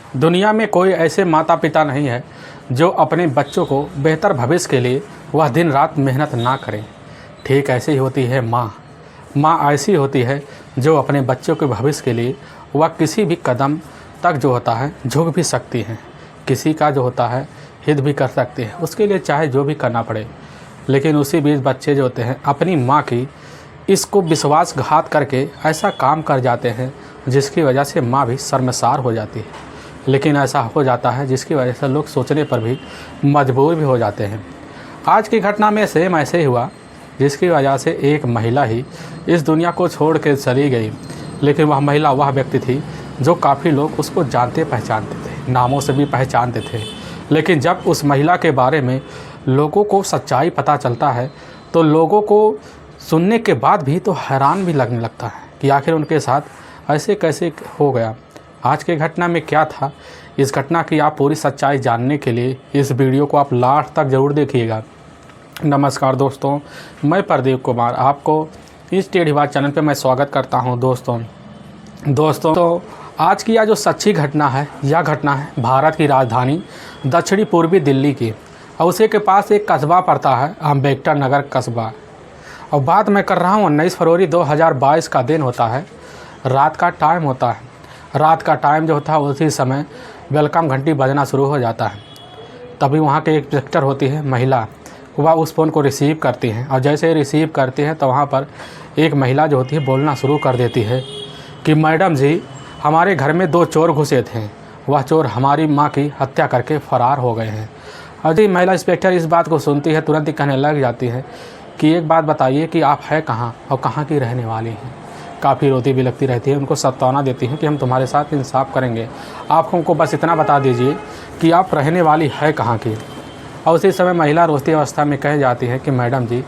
दुनिया में कोई ऐसे माता पिता नहीं है जो अपने बच्चों को बेहतर भविष्य के लिए वह दिन रात मेहनत ना करें। ठीक ऐसी ही होती है माँ। माँ ऐसी होती है जो अपने बच्चों के भविष्य के लिए वह किसी भी कदम तक जो होता है झुक भी सकती है, किसी का जो होता है हित भी कर सकती है, उसके लिए चाहे जो भी करना पड़े। लेकिन उसी बीच बच्चे जो होते हैं अपनी माँ की इसको विश्वासघात करके ऐसा काम कर जाते हैं जिसकी वजह से माँ भी शर्मसार हो जाती है। लेकिन ऐसा हो जाता है जिसकी वजह से लोग सोचने पर भी मजबूर भी हो जाते हैं। आज की घटना में सेम ऐसे ही हुआ, जिसकी वजह से एक महिला ही इस दुनिया को छोड़ के चली गई। लेकिन वह महिला वह व्यक्ति थी जो काफ़ी लोग उसको जानते पहचानते थे, नामों से भी पहचानते थे। लेकिन जब उस महिला के बारे में लोगों को सच्चाई पता चलता है तो लोगों को सुनने के बाद भी तो हैरान भी लगने लगता है कि आखिर उनके साथ ऐसे कैसे हो गया। आज के घटना में क्या था, इस घटना की आप पूरी सच्चाई जानने के लिए इस वीडियो को आप लास्ट तक ज़रूर देखिएगा। नमस्कार दोस्तों, मैं प्रदीप कुमार आपको इस टेढ़ीबाज चैनल पे मैं स्वागत करता हूं। दोस्तों तो आज की यह जो सच्ची घटना है, यह घटना है भारत की राजधानी दक्षिणी पूर्वी दिल्ली की, और उसी के पास एक कस्बा पड़ता है अम्बेडकर नगर कस्बा। और बात मैं कर रहा हूँ 19 फरवरी 2022 का दिन होता है, रात का टाइम होता है। रात का टाइम जो होता है उसी समय वेलकम घंटी बजना शुरू हो जाता है। तभी वहाँ के एक इंस्पेक्टर होती है महिला, वह उस फ़ोन को रिसीव करती हैं, और जैसे ही रिसीव करती हैं तो वहाँ पर एक महिला जो होती है बोलना शुरू कर देती है कि मैडम जी, हमारे घर में 2 चोर घुसे थे, वह चोर हमारी माँ की हत्या करके फ़रार हो गए हैं। और जी महिला इंस्पेक्टर इस बात को सुनती है, तुरंत ही कहने लग जाती है कि एक बात बताइए कि आप हैं कहाँ और कहाँ की रहने वाली हैं। काफ़ी रोती भी लगती रहती है, उनको सांत्वना देती हैं कि हम तुम्हारे साथ इंसाफ करेंगे, आप हमको बस इतना बता दीजिए कि आप रहने वाली है कहाँ की। और उसी समय महिला रोती अवस्था में कह जाती है कि मैडम जी,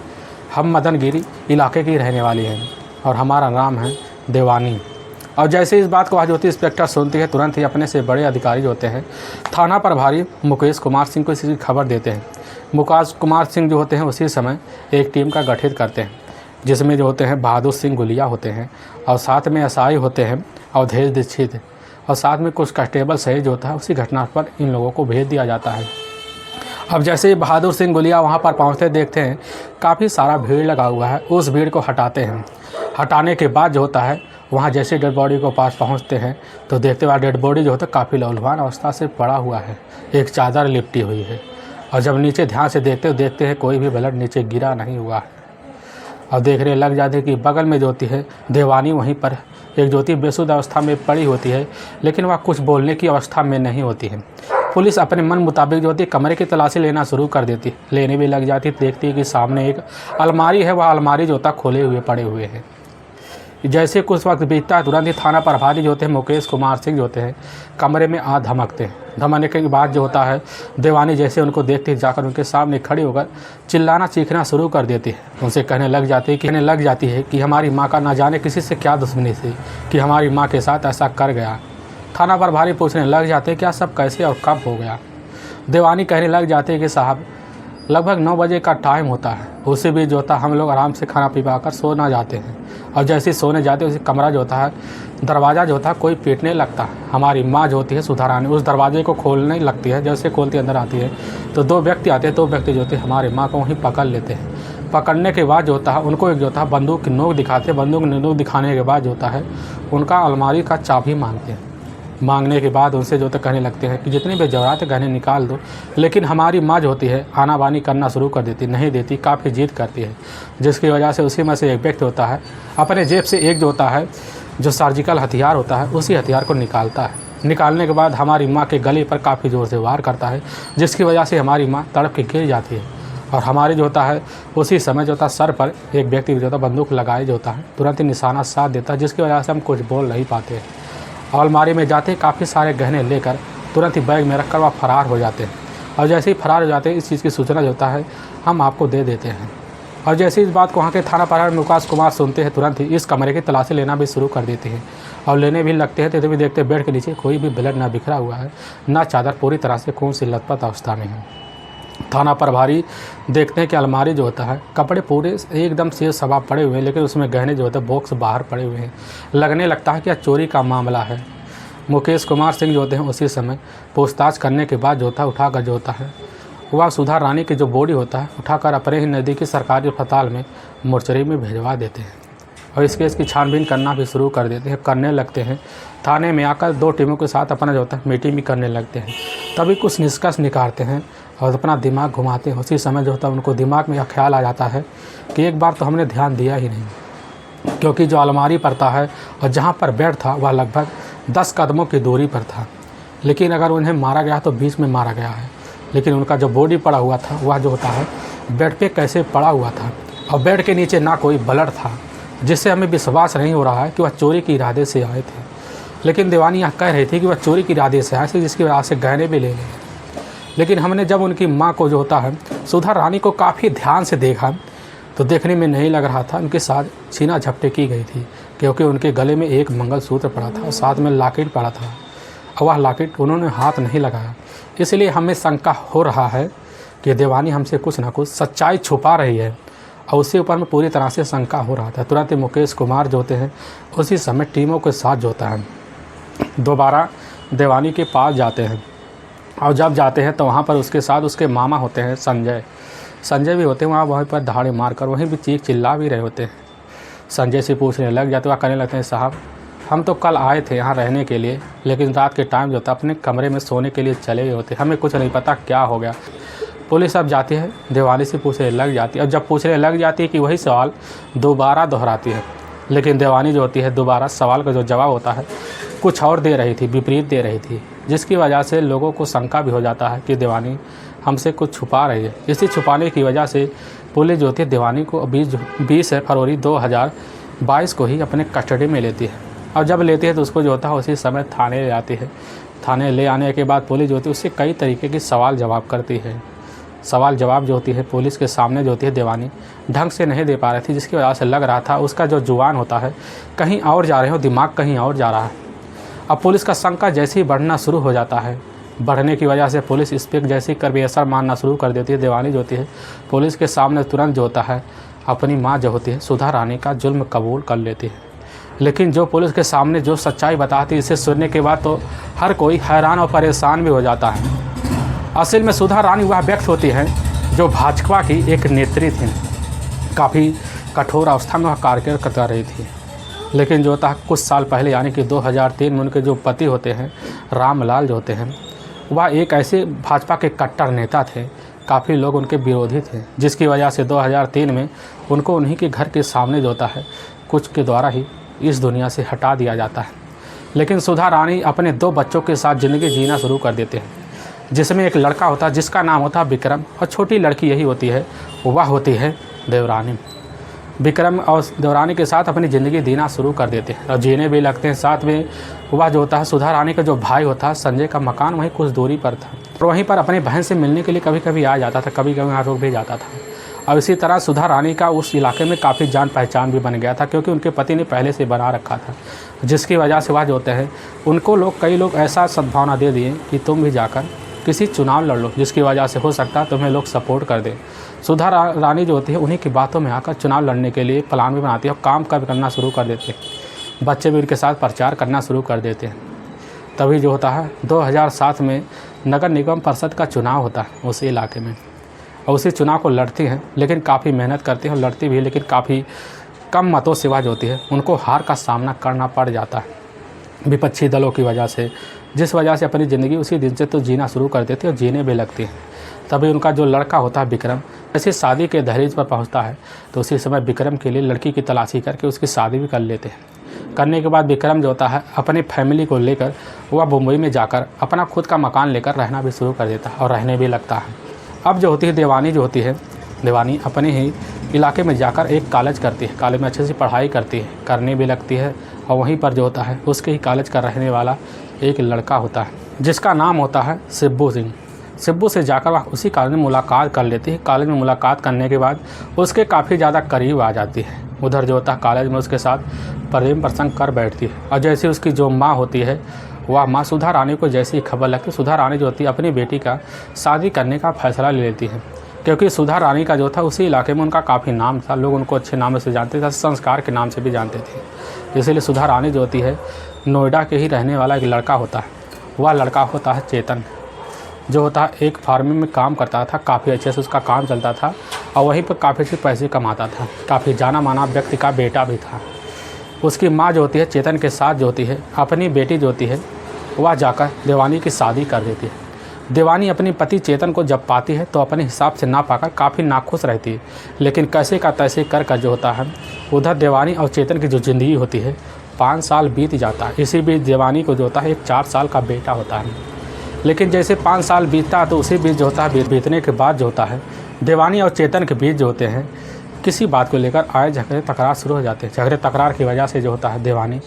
हम मदनगिरी इलाके की रहने वाली हैं और हमारा नाम है देवानी। और जैसे इस बात को आज ज्योति इंस्पेक्टर सुनती है, तुरंत ही अपने से बड़े अधिकारी जो होते हैं थाना प्रभारी मुकेश कुमार सिंह को इसकी खबर देते हैं। मुकेश कुमार सिंह जो होते हैं उसी समय एक टीम का गठित करते हैं, जिसमें जो होते हैं बहादुर सिंह गुलिया होते हैं, और साथ में एसआई होते हैं अवधेश दीक्षित, और साथ में कुछ कांस्टेबल सही जो होता है। उसी घटना पर इन लोगों को भेज दिया जाता है। अब जैसे ही बहादुर सिंह गुलिया वहाँ पर पहुँचते देखते हैं काफ़ी सारा भीड़ लगा हुआ है, उस भीड़ को हटाते हैं। हटाने के बाद जो होता है वहाँ जैसे डेड बॉडी को पास पहुँचते हैं तो देखते हुए डेड बॉडी जो होता है काफ़ी लहूलुहान अवस्था से पड़ा हुआ है, एक चादर लिपटी हुई है। और जब नीचे ध्यान से देखते हैं कोई भी ब्लड नीचे गिरा नहीं हुआ है। और देखने लग जाते हैं कि बगल में जो होती है देवानी, वहीं पर एक ज्योति बेसुध अवस्था में पड़ी होती है, लेकिन वह कुछ बोलने की अवस्था में नहीं होती है। पुलिस अपने मन मुताबिक जो होती है कमरे की तलाशी लेना शुरू कर देती, लेने भी लग जाती। देखती है कि सामने एक अलमारी है, वह अलमारी जो होता है खोले हुए पड़े हुए हैं। जैसे कुछ वक्त बीतता है तुरंत ही थाना प्रभारी जो होते हैं मुकेश कुमार सिंह जो होते हैं कमरे में आ धमकते हैं। धमकने के बाद जो होता है देवानी जैसे उनको देखते जाकर उनके सामने खड़ी होकर चिल्लाना चीखना शुरू कर देती है। उनसे कहने लग जाती है कि हमारी माँ का ना जाने किसी से क्या दुश्मनी थी कि हमारी माँ के साथ ऐसा कर गया। थाना प्रभारी पूछने लग जाते हैं क्या सब कैसे और कब हो गया। देवानी कहने लग जाते हैं कि साहब लगभग 9 बजे का टाइम होता है, उसी बीच जो होता है हम लोग आराम से खाना पीवा कर सोना जाते हैं। और जैसे ही सोने जाते हैं उसी कमरा जो होता है दरवाज़ा जो होता है कोई पीटने लगता है। हमारी माँ जो होती है सुधारानी उस दरवाजे को खोलने लगती है। जैसे खोलती अंदर आती है तो 2 व्यक्ति आते हैं। 2 व्यक्ति जो होते हैं हमारी माँ को वहीं पकड़ लेते हैं। पकड़ने के बाद जो होता है उनको एक जो होता है बंदूक की नोक दिखाते हैं। बंदूक की नोक दिखाने के बाद जो होता है उनका अलमारी का चाबी मांगते हैं। मांगने के बाद उनसे जो होता कहने लगते हैं कि जितने भी जवाहरात गहने निकाल दो। लेकिन हमारी माँ जो होती है आनाबानी करना शुरू कर देती, नहीं देती, काफ़ी जिद करती है, जिसकी वजह से उसी में से एक व्यक्ति होता है अपने जेब से एक जो होता है जो सर्जिकल हथियार होता है उसी हथियार को निकालता है। निकालने के बाद हमारी माँ के गले पर काफ़ी ज़ोर से वार करता है, जिसकी वजह से हमारी माँ तड़प के गिर जाती है। और हमारी जो होता है उसी समय जो होता है सर पर एक व्यक्ति जो होता है बंदूक लगाए जो होता है तुरंत ही निशाना साध देता है, जिसकी वजह से हम कुछ बोल नहीं पाते हैं। और अलमारी में जाते काफ़ी सारे गहने लेकर तुरंत ही बैग में रखकर वह फरार हो जाते हैं। और जैसे ही फरार हो जाते हैं इस चीज़ की सूचना जो होता है हम आपको दे देते हैं। और जैसे इस बात को वहाँ के थाना प्रभारी मुकेश कुमार सुनते हैं तुरंत ही इस कमरे की तलाशी लेना भी शुरू कर देते हैं। और लेने भी लगते हैं तो भी देखते बेड के नीचे कोई भी ब्लड ना बिखरा हुआ है, ना चादर पूरी तरह से खून से लथपथ अवस्था में है। थाना प्रभारी देखते हैं कि अलमारी जो होता है कपड़े पूरे एकदम से सवाब पड़े हुए हैं, लेकिन उसमें गहने जो होते हैं बॉक्स बाहर पड़े हुए हैं। लगने लगता है कि यह चोरी का मामला है। मुकेश कुमार सिंह जो होते हैं उसी समय पूछताछ करने के बाद जो होता है उठाकर जो होता है वह सुधा रानी की जो बॉडी होता है उठाकर अपने ही नज़दीकी सरकारी अस्पताल में मोर्चरी में भिजवा देते हैं और इस केस की छानबीन करना भी शुरू कर देते हैं, करने लगते हैं। थाने में आकर 2 टीमों के साथ अपना जो होता है मीटिंग भी करने लगते हैं। तभी कुछ निष्कर्ष निकालते हैं और अपना दिमाग घुमाते हैं। उसी समय जो होता है उनको दिमाग में यह ख्याल आ जाता है कि एक बार तो हमने ध्यान दिया ही नहीं, क्योंकि जो अलमारी पर था है और जहाँ पर बेड था वह लगभग 10 कदमों की दूरी पर था। लेकिन अगर उन्हें मारा गया तो बीच में मारा गया है, लेकिन उनका जो बॉडी पड़ा हुआ था वह जो होता है बेड पे कैसे पड़ा हुआ था और बेड के नीचे ना कोई ब्लड था, जिससे हमें विश्वास नहीं हो रहा है कि वह चोरी के इरादे से आए थे। लेकिन देवानी यहाँ कह रही थी कि वह चोरी के इरादे से आए थे, जिसकी वजह से गहने भी ले लिए। लेकिन हमने जब उनकी माँ को जो होता है सुधा रानी को काफ़ी ध्यान से देखा तो देखने में नहीं लग रहा था उनके साथ छीना झपटी की गई थी, क्योंकि उनके गले में एक मंगलसूत्र पड़ा था और साथ में लॉकेट पड़ा था और वह लॉकेट उन्होंने हाथ नहीं लगाया। इसलिए हमें शंका हो रहा है कि देवानी हमसे कुछ ना कुछ सच्चाई छुपा रही है और उसके ऊपर में पूरी तरह से शंका हो रहा था। तुरंत ही मुकेश कुमार जो होते हैं उसी समय टीमों के साथ जो होता है दोबारा देवानी के पास जाते हैं और जब जाते हैं तो वहाँ पर उसके साथ उसके मामा होते हैं संजय भी होते हैं वहीं पर दहाड़े मारकर वहीं भी चीख चिल्ला भी रहे होते हैं। संजय से पूछने लग जाते वह कहने लगते हैं, साहब हम तो कल आए थे यहाँ रहने के लिए, लेकिन रात के टाइम जो था अपने कमरे में सोने के लिए चले गए होते, हमें कुछ नहीं पता क्या हो गया। पुलिस अब जाती है देवानी से पूछने लग जाती है और जब पूछने लग जाती है कि वही सवाल दोबारा दोहराती है, लेकिन देवानी जो होती है दोबारा सवाल का जो जवाब होता है कुछ और दे रही थी, विपरीत दे रही थी, जिसकी वजह से लोगों को शंका भी हो जाता है कि देवानी हमसे कुछ छुपा रही है। इसी छुपाने की वजह से पुलिस जो होती है देवानी को 20 फरवरी 2022 को ही अपने कस्टडी में लेती है और जब लेती है तो उसको जो होता है उसी समय थाने ले आती है। थाने ले आने के बाद पुलिस जो होती है उससे कई तरीके की सवाल जवाब करती है। सवाल जवाब जो होती है पुलिस के सामने जो होती है देवानी ढंग से नहीं दे पा रही थी, जिसकी वजह से लग रहा था उसका जो जुबान होता है कहीं और जा रहे हो, दिमाग कहीं और जा रहा है। अब पुलिस का शंका जैसे ही बढ़ना शुरू हो जाता है, बढ़ने की वजह से पुलिस इस पर जैसे ही कर बेअसर मानना शुरू कर देती है। देवानी जो होती है पुलिस के सामने तुरंत जो होता है अपनी माँ जो होती है सुधा रानी का जुल्म कबूल कर लेती है। लेकिन जो पुलिस के सामने जो सच्चाई बताती है इसे सुनने के बाद तो हर कोई हैरान और परेशान भी हो जाता है। असल में सुधा रानी वह व्यक्ति होती है जो भाजपा की एक नेत्री थी, काफ़ी कठोर अवस्था में वह कार्य कर रही थी। लेकिन जो था कुछ साल पहले यानी कि 2003 में उनके जो पति होते हैं रामलाल जो होते हैं वह एक ऐसे भाजपा के कट्टर नेता थे, काफ़ी लोग उनके विरोधी थे, जिसकी वजह से 2003 में उनको उन्हीं के घर के सामने जो होता है कुछ के द्वारा ही इस दुनिया से हटा दिया जाता है। लेकिन सुधा रानी अपने 2 बच्चों के साथ ज़िंदगी जीना शुरू कर देते हैं, जिसमें एक लड़का होता है जिसका नाम होता है विक्रम और छोटी लड़की यही होती है, वह होती है देवरानी। विक्रम और देवरानी के साथ अपनी ज़िंदगी जीना शुरू कर देते हैं और जीने भी लगते हैं। साथ में वह जो होता है सुधा रानी का जो भाई होता है संजय का मकान वहीं कुछ दूरी पर था और वहीं पर अपनी बहन से मिलने के लिए कभी कभी आ जाता था, कभी कभी वहाँ रुक भी जाता था। और इसी तरह सुधा रानी का उस इलाके में काफ़ी जान पहचान भी बन गया था, क्योंकि उनके पति ने पहले से बना रखा था, जिसकी वजह से वह जो होते हैं उनको कई लोग ऐसा सद्भावना दे दिए कि तुम भी जाकर किसी चुनाव लड़ लो, जिसकी वजह से हो सकता है तुम्हें लोग सपोर्ट कर दें। सुधा रानी जो होती है उन्हीं की बातों में आकर चुनाव लड़ने के लिए प्लान भी बनाती है और काम करना शुरू कर देते हैं। बच्चे भी उनके साथ प्रचार करना शुरू कर देते हैं। तभी जो होता है 2007 में नगर निगम परिषद का चुनाव होता है उसी इलाके में और उसी चुनाव को लड़ती हैं, लेकिन काफ़ी मेहनत करती हैं और लड़ती भी है, लेकिन काफ़ी कम मतों से वह जो होती है उनको हार का सामना करना पड़ जाता है विपक्षी दलों की वजह से, जिस वजह से अपनी ज़िंदगी उसी दिन से तो जीना शुरू कर देती है और जीने भी लगती है। तभी उनका जो लड़का होता है विक्रम जैसे शादी के दहलीज पर पहुंचता है तो उसी समय विक्रम के लिए लड़की की तलाशी करके उसकी शादी भी कर लेते हैं। करने के बाद विक्रम जो होता है अपनी फैमिली को लेकर वह मुंबई में जाकर अपना खुद का मकान लेकर रहना भी शुरू कर देता है और रहने भी लगता है। अब जो होती है देवानी जो होती है देवानी अपने ही इलाके में जाकर एक कॉलेज करती है, कॉलेज में अच्छे से पढ़ाई करती है, करने भी लगती है और वहीं पर जो होता है उसके ही कॉलेज का रहने वाला एक लड़का होता है जिसका नाम होता है शिब्बू सिंह। शिब्बू से जाकर वह उसी कॉलेज में मुलाकात कर लेती है। कॉलेज में मुलाकात करने के बाद उसके काफ़ी ज़्यादा करीब आ जाती है। उधर जो होता है कॉलेज में उसके साथ प्रेम प्रसंग कर बैठती है और जैसे उसकी जो माँ होती है वह माँ सुधा रानी को जैसी ही खबर लगती है, सुधा रानी जो होती है अपनी बेटी का शादी करने का फैसला ले लेती है, क्योंकि सुधा रानी का जो था उसी इलाके में उनका काफ़ी नाम था, लोग उनको अच्छे नाम से जानते थे, संस्कार के नाम से भी जानते थे। इसीलिए सुधा रानी जो होती है नोएडा के ही रहने वाला एक लड़का होता है। वह लड़का होता है चेतन, जो होता है एक फार्मिंग में काम करता था। काफ़ी अच्छे से उसका काम चलता था और वहीं पर काफ़ी अच्छे पैसे कमाता था। काफ़ी जाना माना व्यक्ति का बेटा भी था। उसकी माँ जो होती है चेतन के साथ जो होती है अपनी बेटी जो होती है वह जाकर देवानी की शादी कर देती है। देवानी अपने पति चेतन को जब पाती है तो अपने हिसाब से ना पाकर काफ़ी नाखुश रहती है। लेकिन कैसे का तैसे कर जो होता है उधर देवानी और चेतन की जो ज़िंदगी होती है 5 साल बीत जाता है। इसी बीच देवानी को जो होता है एक 4 साल का बेटा होता है। लेकिन जैसे 5 साल बीतता है तो उसी बीच जो होता है बीतने के बाद जो होता है देवानी और चेतन के बीच जो होते हैं किसी बात को लेकर आए झगड़े तकरार शुरू हो जाते हैं। झगड़े तकरार की वजह से जो होता है देवानी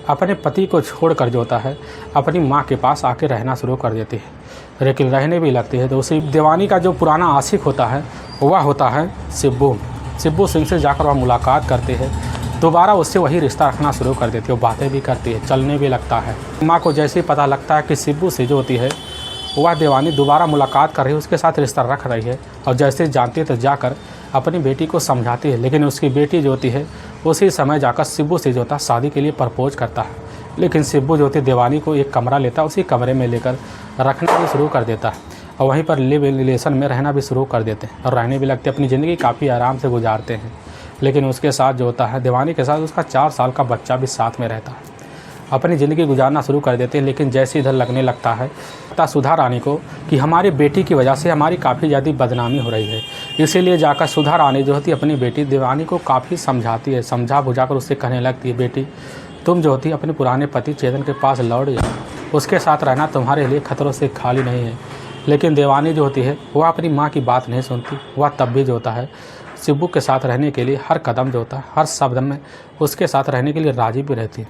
अपने पति को छोड़कर जो होता है अपनी माँ के पास आके रहना शुरू कर देती है। लेकिन रहने भी लगती है तो उसी देवानी का जो पुराना आशिक होता है वह होता है सिब्बू सिंह से जाकर वह मुलाकात करते हैं। दोबारा उससे वही रिश्ता रखना शुरू कर देती है। वो बातें भी करती है, चलने भी लगता है। माँ को जैसे ही पता लगता है कि सिब्बू से जो होती है वह देवानी दोबारा मुलाकात कर रही है, उसके साथ रिश्ता रख रही है और जैसे जानती है तो जाकर अपनी बेटी को समझाती है। लेकिन उसकी बेटी जो होती है उसी समय जाकर सिब्बू से जो होता है शादी के लिए प्रपोज करता है। लेकिन सिब्बू जो होती है देवानी को एक कमरा लेता है, उसी कमरे में लेकर रखना भी शुरू कर देता है और वहीं पर लिव इन रिलेशन में रहना भी शुरू कर देते हैं और रहने भी लगते, अपनी ज़िंदगी काफ़ी आराम से गुजारते हैं। लेकिन उसके साथ जो होता है देवानी के साथ उसका 4 साल का बच्चा भी साथ में रहता है। अपनी ज़िंदगी गुजारना शुरू कर देते हैं। लेकिन जैसे इधर लगने लगता है सुधा रानी को कि हमारी बेटी की वजह से हमारी काफ़ी ज़्यादा बदनामी हो रही है, इसीलिए जाकर सुधा रानी जो होती है अपनी बेटी देवानी को काफ़ी समझाती है। समझा बुझाकर उससे कहने लगती है, बेटी तुम जो होती है अपने पुराने पति चेतन के पास लौट जाओ, उसके साथ रहना तुम्हारे लिए खतरों से खाली नहीं है। लेकिन देवानी जो होती है वह अपनी माँ की बात नहीं सुनती। वह तब भी जो होता है सिब्बू के साथ रहने के लिए हर कदम जो होता है हर शब्द में उसके साथ रहने के लिए राजी भी रहती है।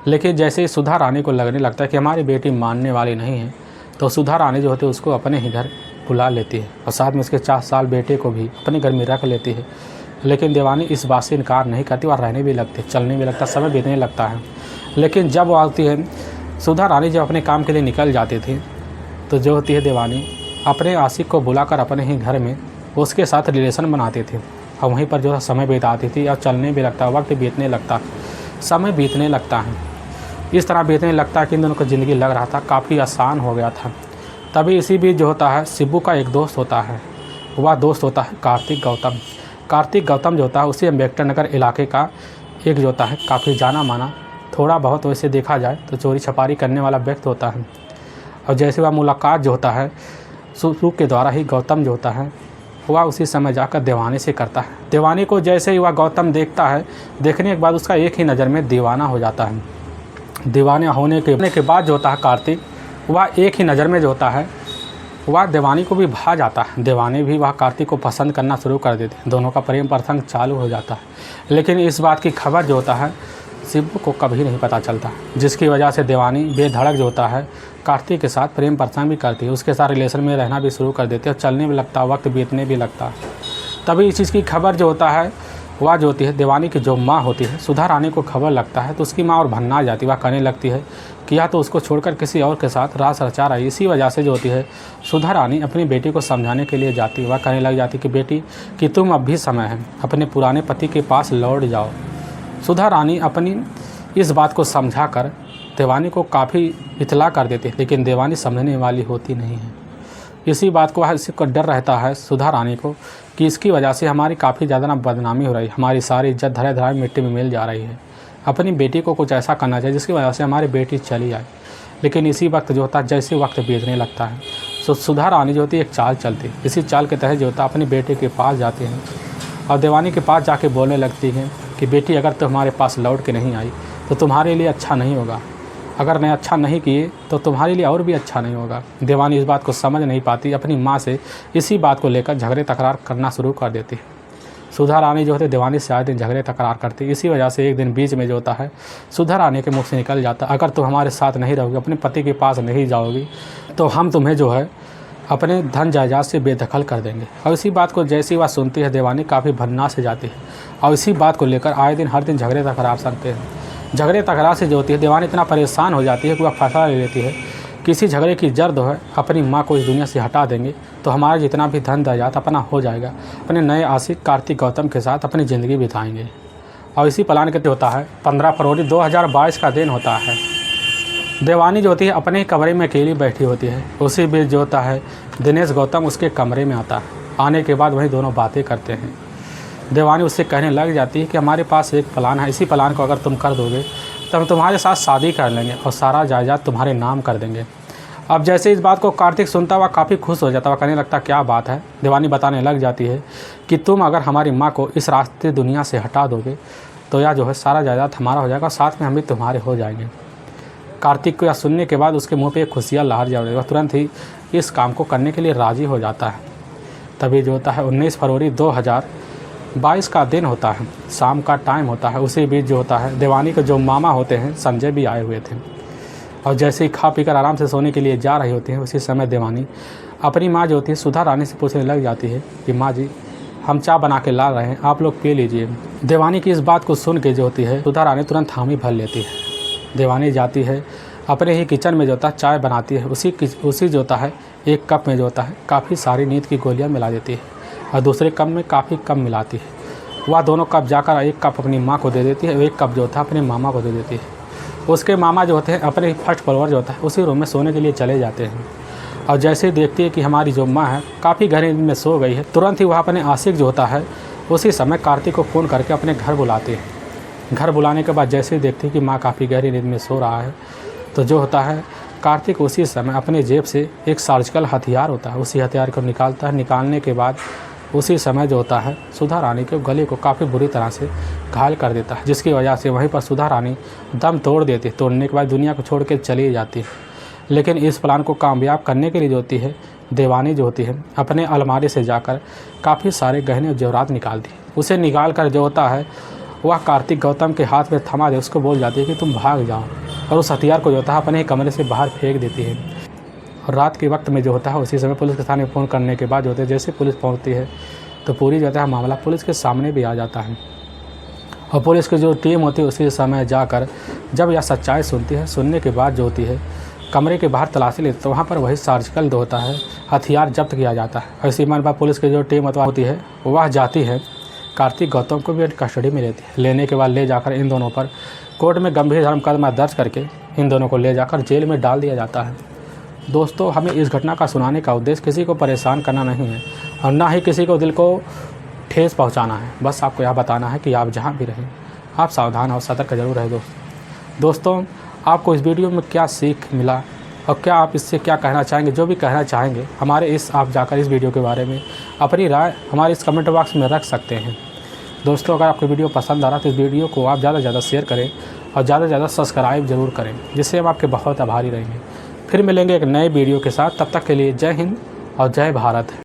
लेकिन जैसे ही सुधा रानी को लगने लगता है कि हमारी बेटी मानने वाली नहीं है तो सुधा रानी जो होती है उसको अपने ही घर बुला लेती है और साथ में उसके 4 साल बेटे को भी अपने घर में रख लेती है। लेकिन देवानी इस बात से इनकार नहीं करती और रहने भी लगती है, चलने भी लगता, समय बीतने लगता है। लेकिन जब वो आती है सुधा रानी जब अपने काम के लिए निकल जाती थी तो जो होती है देवानी अपने आशिक को बुलाकर अपने ही घर में उसके साथ रिलेशन बनाती थी और वहीं पर जो समय बिताती थी और चलने भी लगता, वक्त बीतने लगता, समय बीतने लगता है। इस तरह बीतने लगता है कि इन दोनों को ज़िंदगी लग रहा था काफ़ी आसान हो गया था। तभी इसी बीच जो होता है सिब्बू का एक दोस्त होता है, वह दोस्त होता है कार्तिक गौतम जो होता है उसी अम्बेडकर नगर इलाके का एक जो होता है काफ़ी जाना माना, थोड़ा बहुत वैसे देखा जाए तो चोरी छपारी करने वाला व्यक्ति होता है। और जैसे वह मुलाकात जो होता है सुसु के द्वारा ही गौतम जो होता है वह उसी समय जाकर देवानी से करता है। देवानी को जैसे ही वह गौतम देखता है, देखने के बाद उसका एक ही नज़र में दीवाना हो जाता है। दीवाना होने के बाद जो होता है कार्तिक वह एक ही नज़र में जो होता है वह देवानी को भी भा जाता है। देवानी भी वह कार्तिक को पसंद करना शुरू कर देते हैं। दोनों का प्रेम प्रसंग चालू हो जाता है। लेकिन इस बात की खबर जो होता है सिब्बू को कभी नहीं पता चलता, जिसकी वजह से देवानी बेधड़क जो होता है कार्तिक के साथ प्रेम प्रसंग भी करती है, उसके साथ रिलेशन में रहना भी शुरू कर देते हैं और चलने भी लगता, वक्त बीतने भी लगता। तभी इस चीज़ की खबर जो होता है वह जो होती है देवानी की जो माँ होती है सुधा रानी को खबर लगता है तो उसकी माँ और भन्ना जाती, वह कहने लगती है कि या तो उसको छोड़कर किसी और के साथ रास रचा रही। इसी वजह से जो होती है सुधा रानी अपनी बेटी को समझाने के लिए जाती, वह कहने लग जाती कि बेटी कि तुम अब भी समय है, अपने पुराने पति के पास लौट जाओ। सुधा रानी अपनी इस बात को समझा कर देवानी को काफ़ी इतला कर देती है, लेकिन देवानी समझने वाली होती नहीं है। इसी बात को इसको डर रहता है सुधा रानी को कि इसकी वजह से हमारी काफ़ी ज़्यादा ना बदनामी हो रही है, हमारी सारी इज्जत धरे धरे मिट्टी में मिल जा रही है। अपनी बेटी को कुछ ऐसा करना चाहिए जिसकी वजह से हमारी बेटी चली जाए। लेकिन इसी वक्त जो होता है जैसे वक्त बीतने लगता है तो सुधा रानी जो होती है एक चाल चलती, इसी चाल के तहत जो होता है अपनी बेटे के पास जाते हैं और देवानी के पास जाके बोलने लगती है कि बेटी अगर तो हमारे पास लौट के नहीं आई तो तुम्हारे लिए अच्छा नहीं होगा, अगर मैं अच्छा नहीं किए तो तुम्हारे लिए और भी अच्छा नहीं होगा। देवानी इस बात को समझ नहीं पाती, अपनी माँ से इसी बात को लेकर झगड़े तकरार करना शुरू कर देती। सुधा रानी जो होती है देवानी से आए दिन झगड़े तकरार करती। इसी वजह से एक दिन बीच में जो होता है सुधा रानी के मुख से निकल जाता, अगर तुम हमारे साथ नहीं रहोगी, अपने पति के पास नहीं जाओगी तो हम तुम्हें जो है अपने धन जायदाद से बेदखल कर देंगे। और इसी बात को जैसी वह सुनती है देवानी काफ़ी भन्ना से जाती है और इसी बात को लेकर आए दिन हर दिन झगड़े तकरार करते हैं। झगड़े तकरार से जो होती है देवानी इतना परेशान हो जाती है कि वह फैसला ले लेती है किसी झगड़े की जड़ जो है अपनी माँ को इस दुनिया से हटा देंगे तो हमारा जितना भी धन दौलत अपना हो जाएगा, अपने नए आशिक कार्तिक गौतम के साथ अपनी ज़िंदगी बिताएंगे। और इसी प्लान के होता है 15 फरवरी 2022 का दिन होता है। देवानी जो होती है अपने ही कमरे में अकेली बैठी होती है। उसी बीच जो होता है दिनेश गौतम उसके कमरे में आता है। आने के बाद वही दोनों बातें करते हैं। देवानी उससे कहने लग जाती है कि हमारे पास एक प्लान है, इसी प्लान को अगर तुम कर दोगे तो हम तुम्हारे साथ शादी कर लेंगे और सारा जायदाद तुम्हारे नाम कर देंगे। अब जैसे इस बात को कार्तिक सुनता हुआ काफ़ी खुश हो जाता हुआ कहने लगता क्या बात है। देवानी बताने लग जाती है कि तुम अगर हमारी माँ को इस रास्ते दुनिया से हटा दोगे तो यह जो है सारा जायदाद हमारा हो जाएगा और साथ में हम भी तुम्हारे हो जाएंगे। कार्तिक को यह सुनने के बाद उसके मुंह पे एक खुशियाँ लहर जाएगी। वह तुरंत ही इस काम को करने के लिए राज़ी हो जाता है। तभी जो होता है 19 फरवरी 2022 का दिन होता है, शाम का टाइम होता है। उसी बीच जो होता है देवानी के जो मामा होते हैं संजय भी आए हुए थे और जैसे ही खा पीकर आराम से सोने के लिए जा रही होती हैं उसी समय देवानी अपनी माँ जो होती है सुधा रानी से पूछने लग जाती है कि माँ जी हम चाय बना के ला रहे हैं, आप लोग पी लीजिए। देवानी की इस बात को सुन के जो होती है सुधा रानी तुरंत हामी भर लेती है। देवानी जाती है अपने ही किचन में जो होता है चाय बनाती है। उसी जो होता है एक कप में जो होता है काफ़ी सारी नींद की गोलियां मिला देती है और दूसरे कप में काफ़ी कम मिलाती है। वह दोनों कप जाकर एक कप अपनी माँ को दे देती है और एक कप जो होता है अपने मामा को दे देती है। उसके मामा जो होते हैं अपने फर्स्ट फ्लोर जो होता है उसी रूम में सोने के लिए चले जाते हैं और जैसे ही देखती है कि हमारी जो माँ है काफ़ी गहरी नींद में सो गई है, तुरंत ही वह अपने आशिक जो होता है उसी समय कार्तिक को फ़ोन करके अपने घर बुलाती है। घर बुलाने के बाद जैसे ही देखती है कि माँ काफ़ी गहरी नींद में सो रहा है तो जो होता है कार्तिक उसी समय अपने जेब से एक सर्जिकल हथियार होता है उसी हथियार को निकालता है। निकालने के बाद उसी समय जो होता है सुधा रानी के गले को काफ़ी बुरी तरह से घायल कर देता है, जिसकी वजह से वहीं पर सुधा रानी दम तोड़ देती है। तोड़ने के बाद दुनिया को छोड़ के चली जाती है। लेकिन इस प्लान को कामयाब करने के लिए जो होती है देवानी जो होती है अपने अलमारी से जाकर काफ़ी सारे गहने और जेवरात निकालती है। उसे निकाल कर जो होता है वह कार्तिक गौतम के हाथ में थमा दे उसको बोल जाती है कि तुम भाग जाओ और उस हथियार को जो होता है अपने कमरे से बाहर फेंक देती है। और रात के वक्त में जो होता है उसी समय पुलिस के थाने फ़ोन करने के बाद जो होता है जैसे पुलिस पहुंचती है तो पूरी जो होता है मामला पुलिस के सामने भी आ जाता है और पुलिस की जो टीम होती है उसी समय जाकर जब यह सच्चाई सुनती है, सुनने के बाद जो होती है कमरे के बाहर तलाशी लेती तो वहाँ पर वही सर्जिकल जो होता है हथियार जब्त किया जाता है। इसी मन पर पुलिस की जो टीम होती है वह जाती है कार्तिक गौतम को भी कस्टडी में लेती है। लेने के बाद ले जाकर इन दोनों पर कोर्ट में गंभीर मुकदमा दर्ज करके इन दोनों को ले जाकर जेल में डाल दिया जाता है। दोस्तों हमें इस घटना का सुनाने का उद्देश्य किसी को परेशान करना नहीं है और ना ही किसी को दिल को ठेस पहुंचाना है। बस आपको यह बताना है कि आप जहां भी रहें आप सावधान और सतर्क जरूर रहें। दोस्तों आपको इस वीडियो में क्या सीख मिला और क्या आप इससे क्या कहना चाहेंगे, जो भी कहना चाहेंगे हमारे आप जाकर इस वीडियो के बारे में अपनी राय हमारे इस कमेंट बॉक्स में रख सकते हैं। दोस्तों अगर आपको वीडियो पसंद आ रहा तो इस वीडियो को आप ज़्यादा से ज़्यादा शेयर करें और ज़्यादा से ज़्यादा सब्सक्राइब जरूर करें, जिससे हम आपके बहुत आभारी रहेंगे। फिर मिलेंगे एक नए वीडियो के साथ, तब तक के लिए जय हिंद और जय भारत।